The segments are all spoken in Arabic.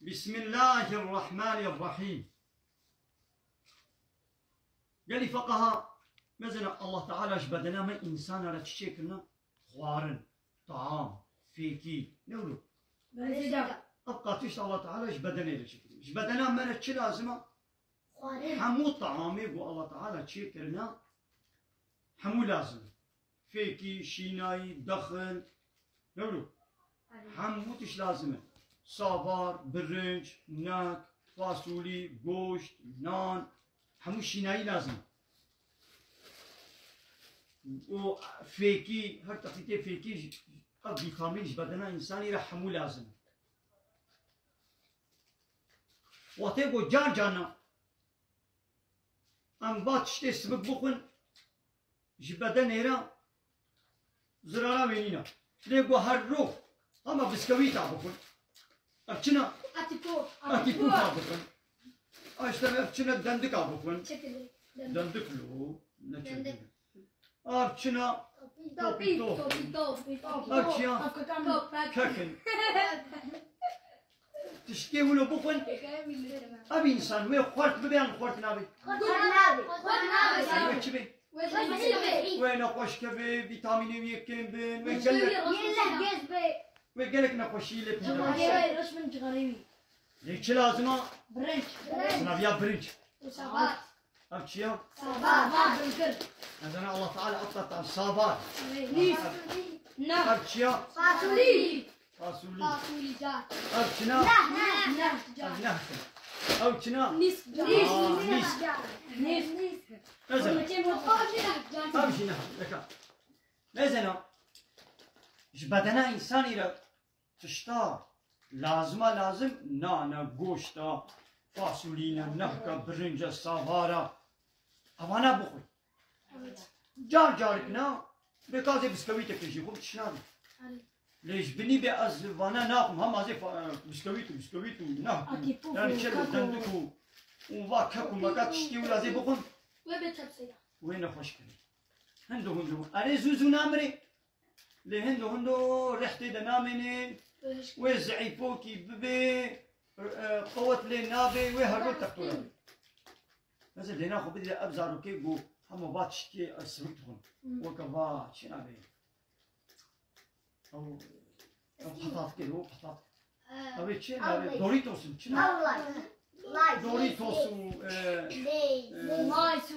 بسم الله الرحمن الرحيم. قال لي فقها مثلا الله تعالى اش بدنا ما انسان على تشيكلنا خوارن طعام فيكي نقولوا ابقى تشت الله تعالى اش بدنا اش بدنا ما تش لازمه حمو طعامي بو الله تعالى تشيكلنا حمو لازم فيكي شيناي دخل نقولوا حمو تش لازمه صابار برنج ناك فاصولي گوشت نان همو شینایی لازم و فيكي هر تقيتي فيكي قد كاملش بدنا انساني رح همو لازم واتيقو جان جانا ام باتشتي سبب بخون جبدن ايرا زرارا وينينا ليقو هر رو اما بسكويتا بخون ابچنا اتيكو بخون اشتغل ابچنا دندك بخون دندك لو نچندك ابچنا توبي ابچيا كاكن تشكي ولو بخون ابي انسان وين خورت ببيان خورت نابي خورت نابي وين خوش كبي فيتامين يكين بين وين قالك نخوشي لك رش من جغريبي ليش لازمه برنج نبيا برنج وصباط ابشيا صباط برنكر هذا الله تعالى اطلق صابار نيس ابشيا فاصولي جات ابشنا نه ابشنا نيس نزل ابشنا لك نزل ايش بدنا انسان الى تشتا لازم نانا گوشتا فاصولينا نحكا برنجة صافارا اوانا بخوي جاركنا بكازي بسكويتا كيجي خب تشنابي ليش بني بأز وانا ناقم هم ازي بسكويتو نحكو يعني شلو دندكو وواكاكو مكا تشتي ولا زي بخون وين خوش كري هندو اري زوزو نامري لهندو ريحتي دنامني وزعيفوكي ببي قوت لي نابي وهربو تقتلوا مثلا لينا خو بدي ابزارو كي بو هم باتشتي اسمتهم وكبا شنابي او بطاط كده هو بطاط ابي شنو دوريتوس دوريتوس مايس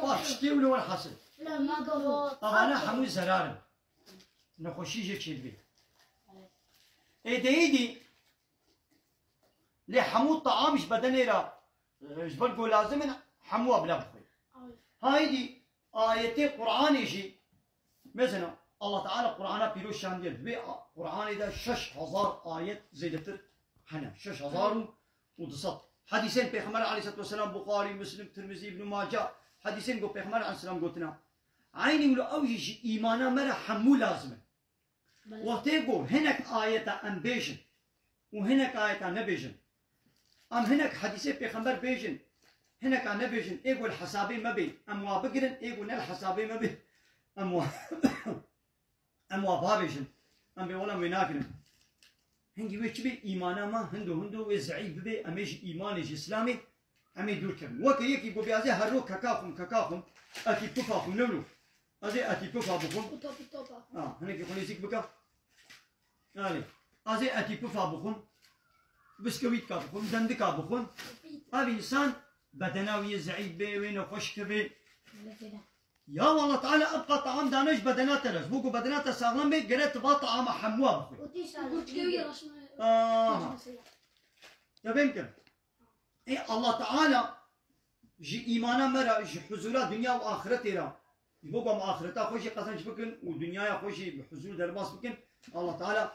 باتشتي ولا الحاصل لا ما قبل انا حمو زرار نخوشي جي تشيلبي ايدي لي حمو الطعام مش بدني را جبرقو لازم حمو بلا بخوي هايدي آيتي قرآن يجي مثلا الله تعالى قرآن بيروش شان ديال بي قرآن إذا 6000 آية زيدتر حنا 6000 ودصت حديثين بيغمبر عليه الصلاة والسلام بخاري مسلم ترمذي ابن ماجه حديثين قو بيغمبر عليه السلام قلتنا عيني ولو أوجي إيمانا مرا حمو لازم وتيقول هناك آية أم بيجن وهناك آية نبيجن أم هناك حديثي بيغمبر بيجن هناك نبيجن يقول حسابي ما بي أم وابقرن يقول نال حسابي ما بي أم وابابيجن أم بيولا مناكرن هنجي ويش بي إيمانا ما هندو وزعيب بي أميش إيماني إسلامي أمي دور كم وكي يكي بو بيازي هرو كاكاكم أتي بوفاكم نملو أزي أتي بوفا بخون هناك يقول يزيك بكا علي أزي أتي بوفا بخون بسكويت كا بخون دندكا بخون أبي إنسان بدناوي زعيب بي وين خوش كبي يا الله تعالى أبقى طعام دانش بدنات رز بوكو بدنات ساغلم بي قريت با طعام حموا بخوي تبين كم إيه الله تعالى جي إيمانا مرا جي حضورا دنيا وآخرتي را يبقى مع آخرتها خوشي قسنش بكن ودنيا خوشي بحضور درباس بكن الله تعالى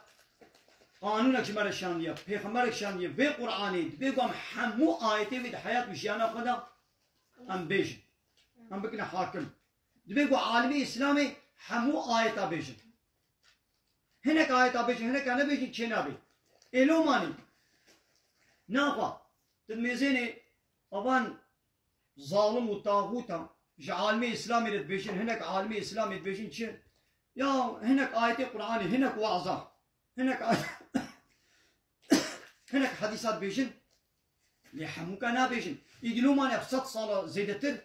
قانونك شمال الشاندية بيغمبرك شاندية في قرآني بيقوم حمو آيتي في حياة وشيانا خدا أم بيجن أم بكنا حاكم بيقو عالمي إسلامي حمو آيتا بيجن هناك آيتا بيجن هناك أنا بيجن چنابي إلو ماني ناقا تدميزيني أبان ظالم وطاغوتا عالمي إسلامي رتبيجن هناك عالمي إسلامي رتبيجن چه يا هناك آية قرآني هناك وعظة هناك هناك حديثات بيجن لي حمو كان بيجن يدلو ماني بصد صالة زيدتر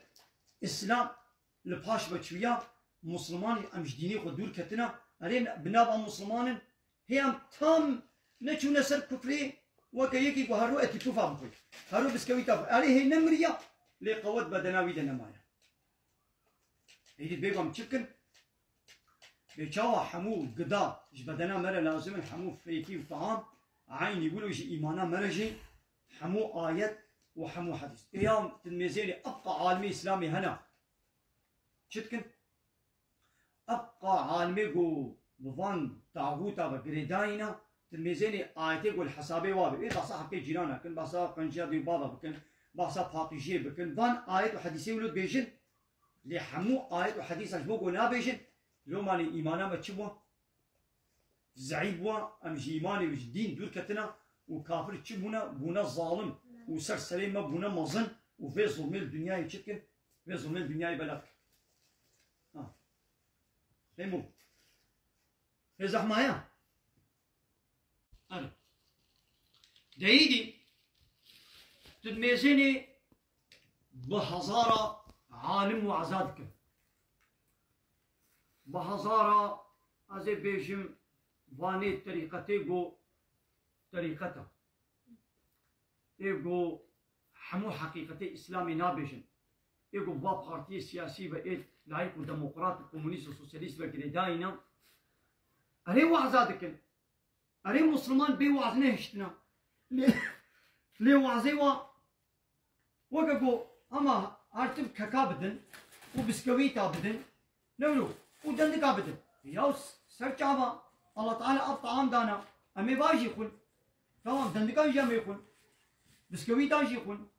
إسلام لباش بتشويا مسلمان أمش ديني خدور كتنا أرين بنابا مسلمان هي أم تام نشو نسر كفري وكيكي وهرو أتيتوفا بخوي هرو بسكوي تاف أري هي نمريا لقوات بدناوي دنمايا هيدي بيقوم تشكن بيشاوا حمو قدا جبدنا مرة لازم حمو فيكي وطعام عين يقولوا يجي إيمانا مرجي حمو آيات وحمو حديث ايام تلميذيني ابقى عالمي اسلامي هنا شتكن ابقى عالمي جو بفان طاغوتا بقريداينا تلميذيني آياتي قول حسابي وابي ايه باسا حقي جيرانا كن باسا قنجا دي بابا بكن باسا باقيجي بكن فان آيات وحديثي ولد بيجن لي حمو آيات وحديث اجبو قونا بيجن لو ماني ايمانا ما تشبوا زعيبوا امجي ايماني وش دين دور كتنا وكافر تشبونا بونا ظالم وسر سليمة بونا مظن وفي ظلم الدنيا يشكل في ظلم الدنيا يبلغ فهموا في زحمايا أنا دايدي تدميزيني بهزارة عالم وعزادك بهزارة أزي بيجم واني طريقتي جو طريقته إيجو حمو حقيقة إسلامي نابجن إيجو با بارتي سياسي بإيد لايك وديمقراط كومونيست وسوسياليست بقريداينا أري وعزادكن أري مسلمان بي وعزنه هشتنا لي وعزيوا وقفوا أما عرتب كاكابدن وبسكويتا بدن نولو ودندكا بدن ياوس سرچاوا الله تعالى أبطعام دانا أمي باجي خل تمام دندكا جامي يكون بسكويتا يكون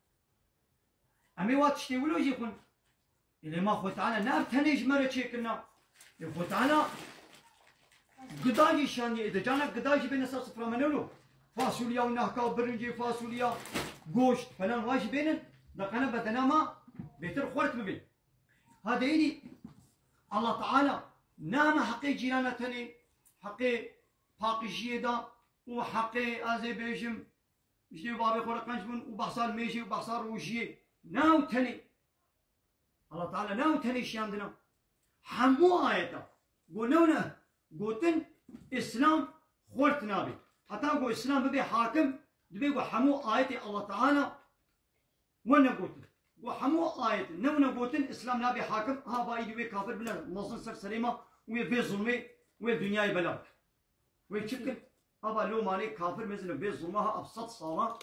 أمي واتشتي ولو يكون إذا ما خو تعالى نار تنيج مرة شيكنا يخو تعالى قداجي شاني إذا جانا قداجي بين أساس صفرا منولو فاصوليا ونهكا وبرنجي فاصوليا قوشت فلان واجي بينن دقنا بدنا ما بيتر خورت ببين هذا يدي الله تعالى نام حقي جيرانا تني حقي باقي جيدا وحقي أزي بيجم جدي بابي خورا قنجبن وبحصار ميجي وبحصار وجي ناو تني الله تعالى ناو تني شاندنا حمو آياتا قولونا قوتن إسلام خورت نابي حتى قو إسلام ببي حاكم دبي قو حمو آياتي الله تعالى وانا قوتن قو حمو آياتي نونا قوتن إسلام نابي حاكم ها باي دبي كافر بلا مصن سر سليمة ويفي ظلمي والدنيا بلا ويشكل أبا لو ماني كافر مثل بيت ظلمها أبسط صلاة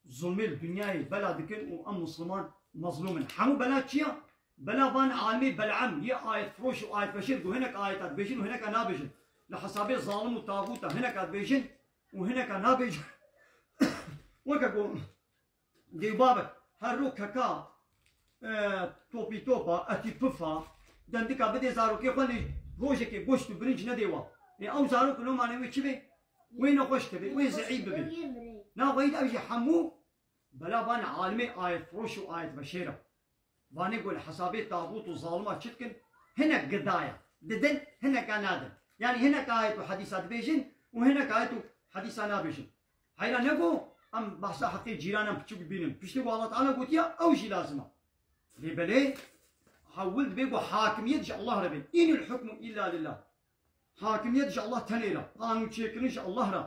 ظلم الدنيا بلا دكن وأم مسلمان مظلوم حمو بلا تشيا بلا بان عالمي بلعم يا آية فروش وآية بشر وهناك آيات بيجن وهناك نابجن لحسابي ظالم وطاغوت هناك بيجن وهناك نابجن وكاكو دي بابك هرو كاكا توبي توبا أتي بفا دندكا بدي زارو كي خلي روجك بوشت برنج نديوا أو زارو كلو ماني ويتشبي وين خوش تبي وين زعيب ببي نا ويد أجي حمو بلا بان عالمي آية فروش وآية بشيرة بان يقول حسابي طاغوت وظالمة شتكن هنا قضايا ددن هنا كنادن يعني هنا آية حديثات بيجن وهنا آية حديثات نابيجن هايلا نقو أم بحثا حقي جيرانا بتشوف بينهم بيشتغوا الله تعالى قلت يا أو شي لازمة ليه بلي حولت بيقو حاكمية جاء الله ربي إن الحكم إلا لله حاكمية جاء الله تنيرا قانون شيكن جاء الله را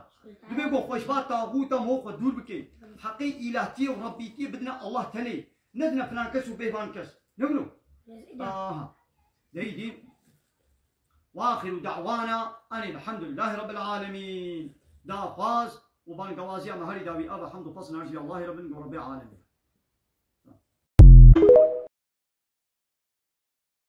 بيقو خوشبات طاغوتا موخ دور بكي حقي إلهتي وربيتي بدنا الله تني ندنا فلان كس وبيبان كس نقولوا دي واخر دعوانا أن الحمد لله رب العالمين دا فاز وبان قوازي مهري داوي أبا حمد فصل نرجي الله رب العالمين